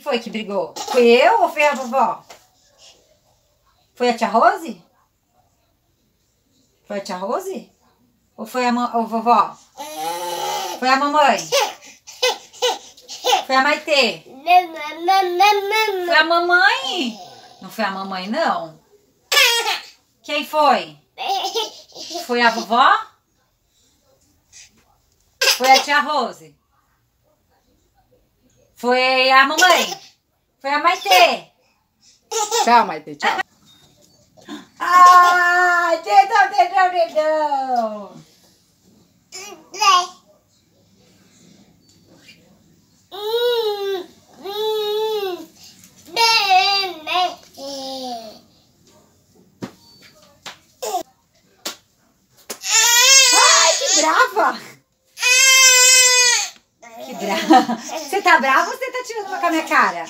foi que brigou? Foi eu ou foi a vovó? Foi a tia Rose? Foi a tia Rose? Ou foi a vovó? Foi a mamãe? Foi a Maitê? Foi a mamãe? Não foi a mamãe, não? Quem foi? Foi a vovó? Foi a tia Rose? Foi a mamãe? Foi a Maitê? Tchau, Maitê, tchau. Ai, dedão. Ai, que brava. Que brava. Você tá brava ou você tá tirando uma com a minha cara?